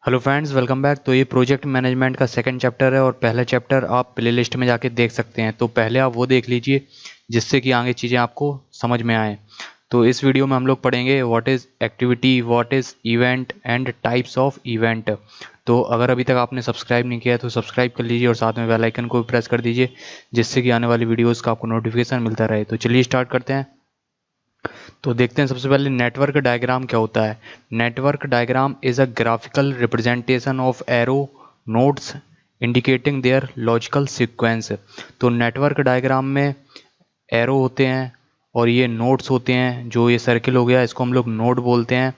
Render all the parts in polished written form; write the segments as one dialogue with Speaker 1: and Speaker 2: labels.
Speaker 1: Hello friends, welcome back. तो ये project management का सेकंड चैप्टर है और पहला चैप्टर आप प्लेलिस्ट में जाके देख सकते हैं। तो पहले आप वो देख लीजिए जिससे कि आगे चीज़ें आपको समझ में आए। तो इस वीडियो में हम लोग पढ़ेंगे what is activity, what is event and types of event. तो अगर अभी तक आपने सब्सक्राइब नहीं किया है तो सब्सक्राइब कर लीजिए और साथ में बेल आइकन को भी प्रेस कर दीजिए जिससे कि आने वाली वीडियोज़ का आपको नोटिफिकेशन मिलता रहे। तो चलिए स्टार्ट करते हैं। तो देखते हैं सबसे पहले नेटवर्क डायग्राम क्या होता है। Network diagram is a graphical representation of arrow nodes indicating their logical sequence. तो नेटवर्क डायग्राम में एरो होते हैं और ये नोड्स होते हैं। जो ये सर्किल हो गया इसको हम लोग नोड बोलते हैं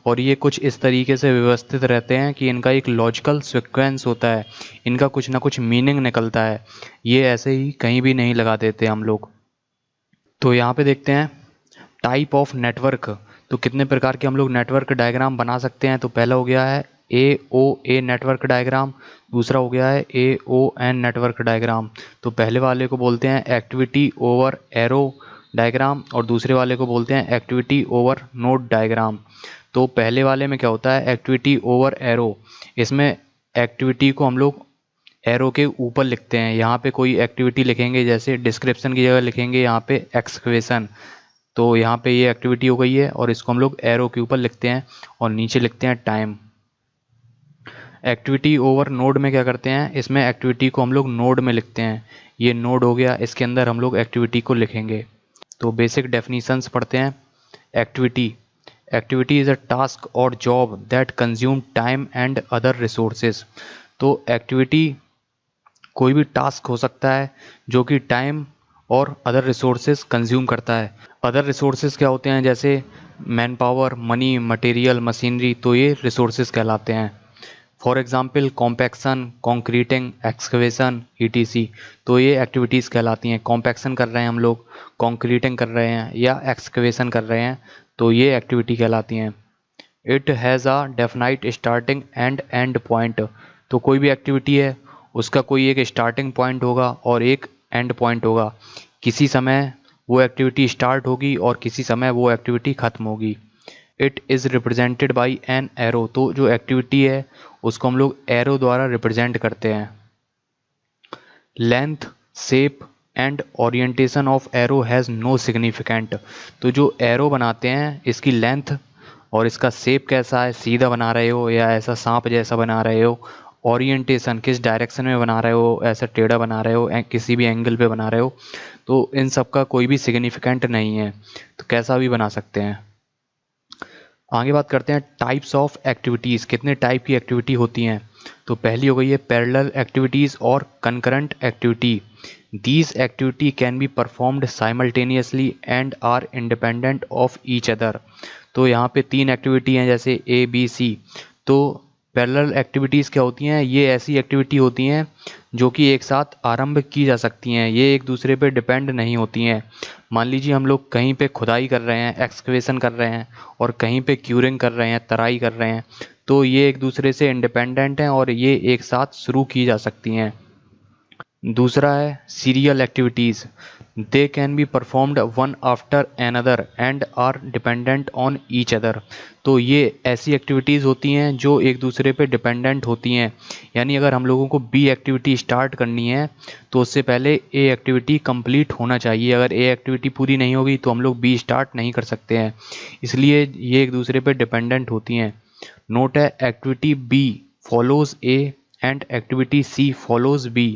Speaker 1: और ये कुछ इस तरीके से व्यवस्थित रहते हैं कि इनका एक लॉजिकल सीक्वेंस होता है, इनका कुछ ना कुछ मीनिंग निकलता है। ये ऐसे ही कहीं भी नहीं लगा देते हम लोग। तो यहाँ पे देखते हैं टाइप ऑफ नेटवर्क। तो कितने प्रकार के हम लोग नेटवर्क डायग्राम बना सकते हैं। तो पहला हो गया है AOA नेटवर्क डायग्राम, दूसरा हो गया है AON नेटवर्क डायग्राम। तो पहले वाले को बोलते हैं एक्टिविटी ओवर एरो डायग्राम और दूसरे वाले को बोलते हैं एक्टिविटी ओवर नोड डायग्राम। तो पहले वाले में क्या होता है, एक्टिविटी ओवर एरो। इसमें एक्टिविटी को हम लोग एरो के ऊपर लिखते हैं। यहाँ पे कोई एक्टिविटी लिखेंगे, जैसे डिस्क्रिप्शन की जगह लिखेंगे यहाँ पे एक्सक्वेशन। तो यहाँ पे ये एक्टिविटी हो गई है और इसको हम लोग एरो के ऊपर लिखते हैं और नीचे लिखते हैं टाइम। एक्टिविटी ओवर नोड में क्या करते हैं, इसमें एक्टिविटी को हम लोग नोड में लिखते हैं। ये नोड हो गया, इसके अंदर हम लोग एक्टिविटी को लिखेंगे। तो बेसिक डेफिनीशंस पढ़ते हैं। Activity activity is a task और job that consume time and other resources. तो एक्टिविटी कोई भी टास्क हो सकता है जो कि टाइम और अदर रिसोर्सेज कंज्यूम करता है। अदर रिसोर्सेज क्या होते हैं, जैसे man power, money, material, machinery. तो ये रिसोर्सेज कहलाते हैं। For example compaction, concreting, excavation, ETC। तो ये एक्टिविटीज़ कहलाती हैं। कॉम्पैक्शन कर रहे हैं हम लोग, कॉन्क्रीटिंग कर रहे हैं या एक्सकवेशन कर रहे हैं, तो ये एक्टिविटी कहलाती हैं। It has a definite starting and and point. तो कोई भी एक्टिविटी है उसका कोई एक स्टार्टिंग पॉइंट होगा और एक एंड पॉइंट होगा। किसी समय वो एक्टिविटी स्टार्ट होगी और किसी समय वो एक्टिविटी ख़त्म होगी। It is represented by an arrow. तो जो एक्टिविटी है उसको हम लोग एरो द्वारा रिप्रेजेंट करते हैं। Length, shape and orientation of arrow has no significant. तो जो एरो बनाते हैं इसकी लेंथ और इसका शेप कैसा है, सीधा बना रहे हो या ऐसा सांप जैसा बना रहे हो, ओरिएंटेशन किस डायरेक्शन में बना रहे हो, ऐसा टेढ़ा बना रहे हो, किसी भी एंगल पे बना रहे हो, तो इन सब का कोई भी सिग्निफिकेंट नहीं है। तो कैसा भी बना सकते हैं। आगे बात करते हैं टाइप्स ऑफ एक्टिविटीज़, कितने टाइप की एक्टिविटी होती हैं। तो पहली हो गई है पैरेलल एक्टिविटीज़ और concurrent activity. These activity can be performed simultaneously and are independent of each other. तो यहाँ पे तीन एक्टिविटी हैं, जैसे ABC। तो पैरेलल एक्टिविटीज़ क्या होती हैं, ये ऐसी एक्टिविटी होती हैं जो कि एक साथ आरंभ की जा सकती हैं, ये एक दूसरे पे डिपेंड नहीं होती हैं। मान लीजिए हम लोग कहीं पे खुदाई कर रहे हैं, एक्सकवेशन कर रहे हैं, और कहीं पे क्यूरिंग कर रहे हैं, तराई कर रहे हैं, तो ये एक दूसरे से इंडिपेंडेंट हैं और ये एक साथ शुरू की जा सकती हैं। दूसरा है serial activities. They can be performed one after another and are dependent on each other. तो ये ऐसी एक्टिविटीज़ होती हैं जो एक दूसरे पे डिपेंडेंट होती हैं। यानी अगर हम लोगों को B एक्टिविटी स्टार्ट करनी है तो उससे पहले A एक्टिविटी कंप्लीट होना चाहिए। अगर A एक्टिविटी पूरी नहीं होगी तो हम लोग B स्टार्ट नहीं कर सकते हैं, इसलिए ये एक दूसरे पे डिपेंडेंट होती हैं। नोट है, activity B follows A and activity C follows B।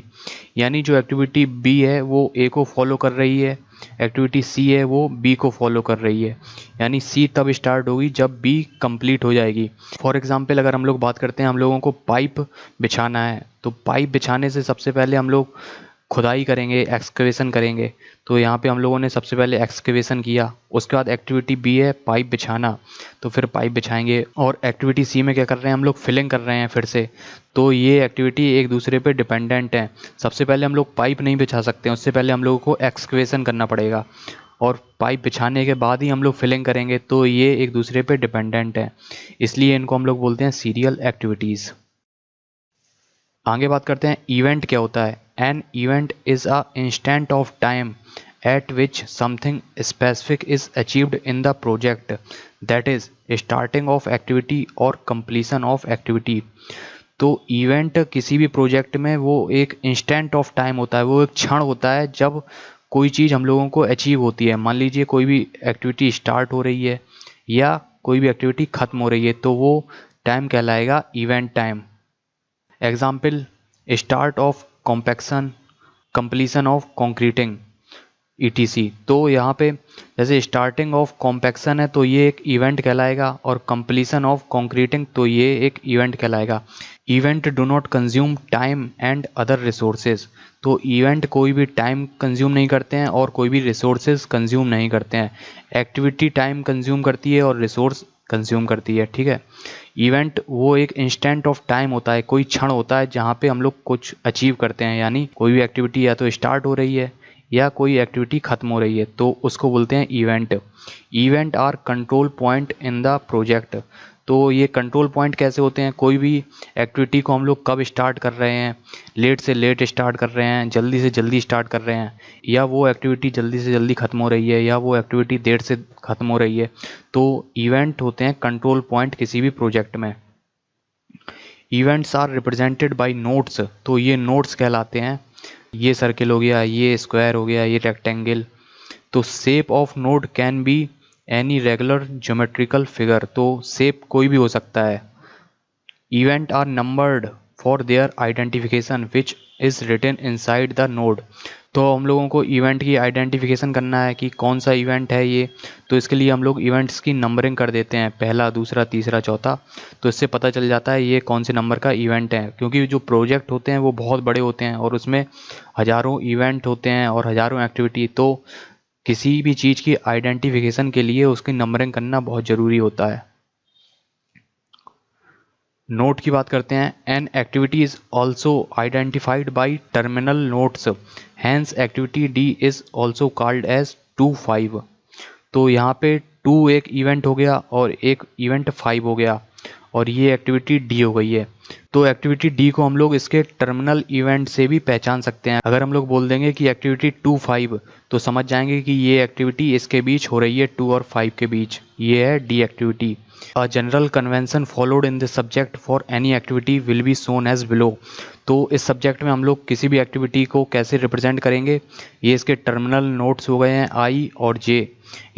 Speaker 1: यानी जो एक्टिविटी B है वो A को फॉलो कर रही है, एक्टिविटी C है वो B को फॉलो कर रही है। यानी C तब स्टार्ट होगी जब B कंप्लीट हो जाएगी। फॉर एग्जांपल अगर हम लोग बात करते हैं, हम लोगों को पाइप बिछाना है, तो पाइप बिछाने से सबसे पहले हम लोग खुदाई करेंगे, एक्सकवेशन करेंगे। तो यहाँ पे हम लोगों ने सबसे पहले एक्सकवेशन किया, उसके बाद एक्टिविटी B है पाइप बिछाना, तो फिर पाइप बिछाएंगे। और एक्टिविटी C में क्या कर रहे हैं, हम लोग फिलिंग कर रहे हैं फिर से। तो ये एक्टिविटी एक दूसरे पे डिपेंडेंट है। सबसे पहले हम लोग पाइप नहीं बिछा सकते हैं, उससे पहले हम लोगों को एक्सकवेशन करना पड़ेगा और पाइप बिछाने के बाद ही हम लोग फिलिंग करेंगे। तो ये एक दूसरे पे डिपेंडेंट है, इसलिए इनको हम लोग बोलते हैं सीरियल एक्टिविटीज़। आगे बात करते हैं इवेंट क्या होता है। An event is a instant of time eight which something specific is achieved in the project that is starting of activity और कंप्लीशन ऑफ एक्टिविटी। तो इवेंट किसी भी प्रोजेक्ट में वो एक इंस्टेंट ऑफ टाइम होता है, वो एक क्षण होता है जब कोई चीज़ हम लोगों को अचीव होती है। मान लीजिए कोई भी एक्टिविटी स्टार्ट हो रही है या कोई भी एक्टिविटी ख़त्म हो रही है, तो वो टाइम कहलाएगा event time. Example, start of compaction, completion of concreting, ETC। तो यहाँ पे जैसे स्टार्टिंग ऑफ कॉम्पैक्शन है तो ये एक इवेंट कहलाएगा, और कंप्लीशन ऑफ कॉन्क्रीटिंग तो ये एक इवेंट कहलाएगा। Event do not consume time and other resources. तो इवेंट कोई भी टाइम कंज्यूम नहीं करते हैं और कोई भी रिसोर्सेज कंज्यूम नहीं करते हैं। एक्टिविटी टाइम कंज्यूम करती है और रिसोर्स कंज्यूम करती है, ठीक है। इवेंट वो एक इंस्टेंट ऑफ टाइम होता है, कोई क्षण होता है जहाँ पे हम लोग कुछ अचीव करते हैं, यानी कोई भी एक्टिविटी या तो स्टार्ट हो रही है या कोई एक्टिविटी खत्म हो रही है, तो उसको बोलते हैं event. Event are control point in the project. तो ये कंट्रोल पॉइंट कैसे होते हैं, कोई भी एक्टिविटी को हम लोग कब स्टार्ट कर रहे हैं, लेट से लेट स्टार्ट कर रहे हैं, जल्दी से जल्दी स्टार्ट कर रहे हैं, या वो एक्टिविटी जल्दी से जल्दी ख़त्म हो रही है, या वो एक्टिविटी देर से ख़त्म हो रही है। तो इवेंट होते हैं कंट्रोल पॉइंट किसी भी प्रोजेक्ट में। Events are represented by nodes. तो ये नोड्स कहलाते हैं। ये सर्किल हो गया, ये स्क्वायर हो गया, ये रेक्टेंगल। तो shape of node can be any regular geometrical figure. तो शेप कोई भी हो सकता है। Event are numbered for their identification which is written inside the node. तो हम लोगों को इवेंट की आइडेंटिफिकेशन करना है कि कौन सा इवेंट है ये, तो इसके लिए हम लोग इवेंट्स की नंबरिंग कर देते हैं, पहला, दूसरा, तीसरा, चौथा। तो इससे पता चल जाता है ये कौन से नंबर का इवेंट है, क्योंकि जो प्रोजेक्ट होते हैं वो बहुत बड़े होते हैं और उसमें हज़ारों इवेंट होते हैं और हज़ारों एक्टिविटी। तो किसी भी चीज़ की आइडेंटिफिकेशन के लिए उसकी नंबरिंग करना बहुत ज़रूरी होता है। नोट की बात करते हैं। An activity is also identified by terminal notes, hence activity D is also called as 2, 5। तो यहाँ पे 2 एक इवेंट हो गया और एक इवेंट 5 हो गया, और ये एक्टिविटी डी हो गई है। तो एक्टिविटी डी को हम लोग इसके टर्मिनल इवेंट से भी पहचान सकते हैं। अगर हम लोग बोल देंगे कि एक्टिविटी 2, 5, तो समझ जाएंगे कि ये एक्टिविटी इसके बीच हो रही है, 2 और 5 के बीच। ये है D activity. A general convention followed in this subject for any activity will be shown as below। तो इस सब्जेक्ट में हम लोग किसी भी एक्टिविटी को कैसे रिप्रेजेंट करेंगे, ये इसके टर्मिनल नोट्स हो गए हैं I और J।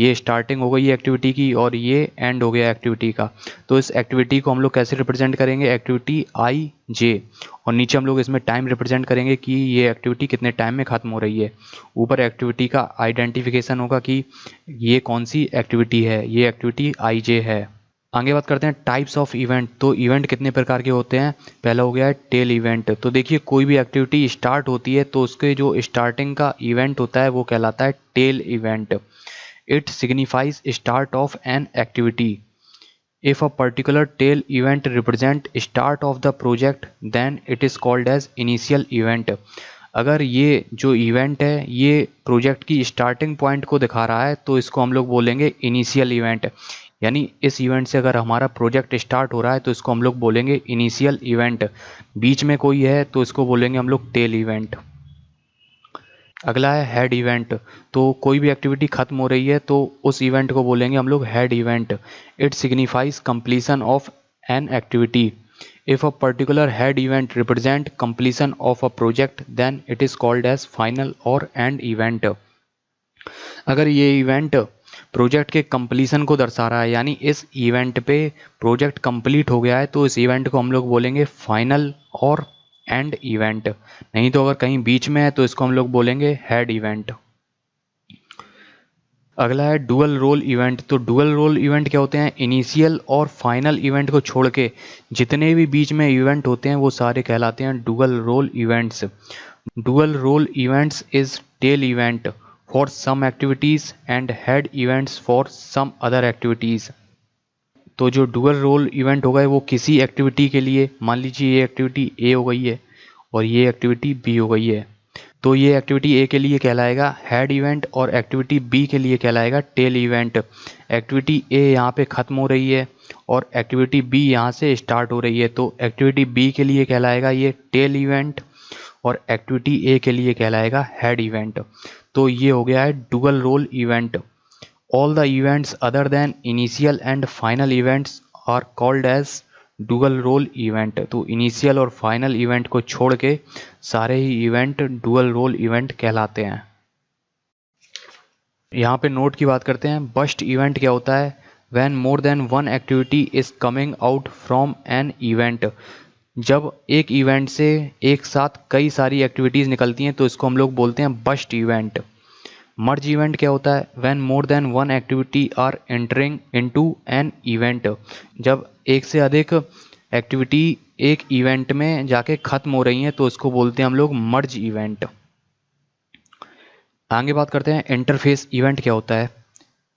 Speaker 1: ये स्टार्टिंग हो गई एक्टिविटी की और ये एंड हो गया एक्टिविटी का। तो इस एक्टिविटी को हम लोग कैसे रिप्रेजेंट करेंगे, एक्टिविटी I, J, और नीचे हम लोग इसमें टाइम रिप्रेजेंट करेंगे कि ये एक्टिविटी कितने टाइम में ख़त्म हो रही है। ऊपर एक्टिविटी का आइडेंटिफिकेशन होगा कि ये कौन सी एक्टिविटी है, ये एक्टिविटी IJ है। आगे बात करते हैं टाइप्स ऑफ इवेंट। तो इवेंट कितने प्रकार के होते हैं, पहला हो गया है टेल इवेंट। तो देखिए कोई भी एक्टिविटी स्टार्ट होती है तो उसके जो स्टार्टिंग का इवेंट होता है वो कहलाता है tail event. It signifies start of an activity. If a particular tail event represent start of the project then it is called as initial event. अगर ये जो इवेंट है ये प्रोजेक्ट की स्टार्टिंग पॉइंट को दिखा रहा है तो इसको हम लोग बोलेंगे इनिशियल इवेंट। यानी इस इवेंट से अगर हमारा प्रोजेक्ट स्टार्ट हो रहा है तो इसको हम लोग बोलेंगे इनिशियल इवेंट। बीच में कोई है तो इसको बोलेंगे हम लोग टेल इवेंट। अगला है हेड इवेंट। तो कोई भी एक्टिविटी खत्म हो रही है तो उस इवेंट को बोलेंगे हम लोग head event. It signifies completion of an activity. If a particular head event represent completion of a project then it is called as final और एंड इवेंट। अगर ये इवेंट प्रोजेक्ट के कंप्लीशन को दर्शा रहा है, यानी इस इवेंट पे प्रोजेक्ट कंप्लीट हो गया है, तो इस इवेंट को हम लोग बोलेंगे फाइनल और एंड इवेंट। नहीं तो अगर कहीं बीच में है तो इसको हम लोग बोलेंगे हेड इवेंट। अगला है डुअल रोल इवेंट। तो डुअल रोल इवेंट क्या होते हैं, इनिशियल और फाइनल इवेंट को छोड़ के जितने भी बीच में इवेंट होते हैं वो सारे कहलाते हैं dual role events. Dual role events is tail event for some activities and head events for some other activities। तो जो डुअल रोल इवेंट होगा वो किसी एक्टिविटी के लिए, मान लीजिए ये एक्टिविटी A हो गई है और ये एक्टिविटी B हो गई है, तो ये एक्टिविटी A के लिए कहलाएगा हेड इवेंट और एक्टिविटी B के लिए कहलाएगा टेल इवेंट। एक्टिविटी A यहाँ पे ख़त्म हो रही है और एक्टिविटी B यहाँ से स्टार्ट हो रही है, तो एक्टिविटी B के लिए कहलाएगा ये टेल इवेंट और एक्टिविटी A के लिए कहलाएगा हेड इवेंट। तो ये हो गया है dual role event. All the events other than initial and final events are called as dual role event. तो इनिशियल और फाइनल इवेंट को छोड़ के सारे ही इवेंट डुअल रोल इवेंट कहलाते हैं। यहाँ पे नोट की बात करते हैं। बस्ट इवेंट क्या होता है? When more than one activity is coming out from N event. जब एक इवेंट से एक साथ कई सारी एक्टिविटीज़ निकलती हैं तो इसको हम लोग बोलते हैं बस्ट इवेंट। मर्ज इवेंट क्या होता है? When more than one activity are entering into an event. जब एक से अधिक एक्टिविटी एक इवेंट में जाके ख़त्म हो रही हैं तो इसको बोलते हैं हम लोग मर्ज इवेंट। आगे बात करते हैं इंटरफेस इवेंट क्या होता है।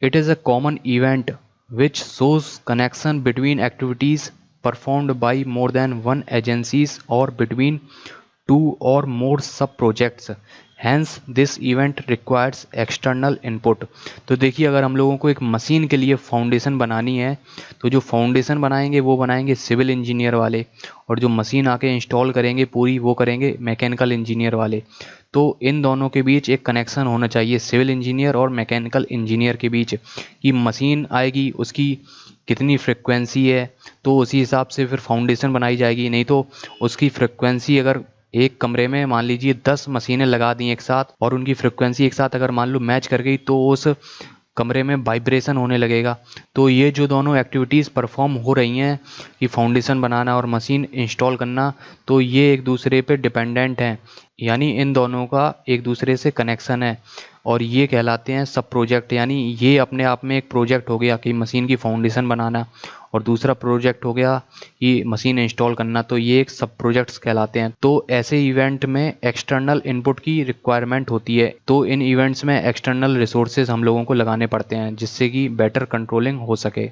Speaker 1: It is a common event which shows connection between activities performed by more than one agencies और बिटवीन टू और more sub projects. Hence this event requires external input. तो देखिए, अगर हम लोगों को एक मशीन के लिए फाउंडेशन बनानी है तो जो फाउंडेशन बनाएंगे वो बनाएंगे सिविल इंजीनियर वाले, और जो मशीन आके इंस्टॉल करेंगे पूरी वो करेंगे मैकेनिकल इंजीनियर वाले। तो इन दोनों के बीच एक कनेक्शन होना चाहिए सिविल इंजीनियर और मैकेनिकल इंजीनियर के बीच, कि मशीन आएगी उसकी कितनी फ्रिक्वेंसी है तो उसी हिसाब से फिर फाउंडेशन बनाई जाएगी। नहीं तो उसकी फ्रिक्वेंसी अगर एक कमरे में मान लीजिए 10 मशीनें लगा दी एक साथ और उनकी फ्रिक्वेंसी एक साथ अगर मान लो मैच कर गई तो उस कमरे में वाइब्रेशन होने लगेगा। तो ये जो दोनों एक्टिविटीज़ परफॉर्म हो रही हैं कि फाउंडेशन बनाना और मशीन इंस्टॉल करना, तो ये एक दूसरे पे डिपेंडेंट हैं, यानी इन दोनों का एक दूसरे से कनेक्शन है और ये कहलाते हैं सब प्रोजेक्ट। यानी ये अपने आप में एक प्रोजेक्ट हो गया कि मशीन की फाउंडेशन बनाना, और दूसरा प्रोजेक्ट हो गया कि मशीन इंस्टॉल करना, तो ये एक सब प्रोजेक्ट्स कहलाते हैं। तो ऐसे इवेंट में एक्सटर्नल इनपुट की रिक्वायरमेंट होती है, तो इन इवेंट्स में एक्सटर्नल रिसोर्सेज हम लोगों को लगाने पड़ते हैं जिससे कि बेटर कंट्रोलिंग हो सके।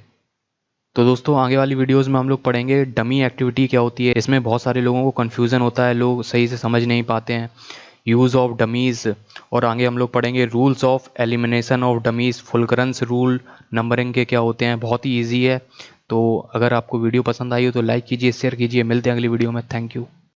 Speaker 1: तो दोस्तों, आगे वाली वीडियोस में हम लोग पढ़ेंगे डमी एक्टिविटी क्या होती है। इसमें बहुत सारे लोगों को कन्फ्यूज़न होता है, लोग सही से समझ नहीं पाते हैं यूज़ ऑफ डमीज़। और आगे हम लोग पढ़ेंगे rules of elimination of dummies, Fulkerson's rule, numbering के क्या होते हैं। बहुत ही ईजी है। तो अगर आपको वीडियो पसंद आई हो तो लाइक कीजिए, शेयर कीजिए। मिलते हैं अगली वीडियो में। Thank you.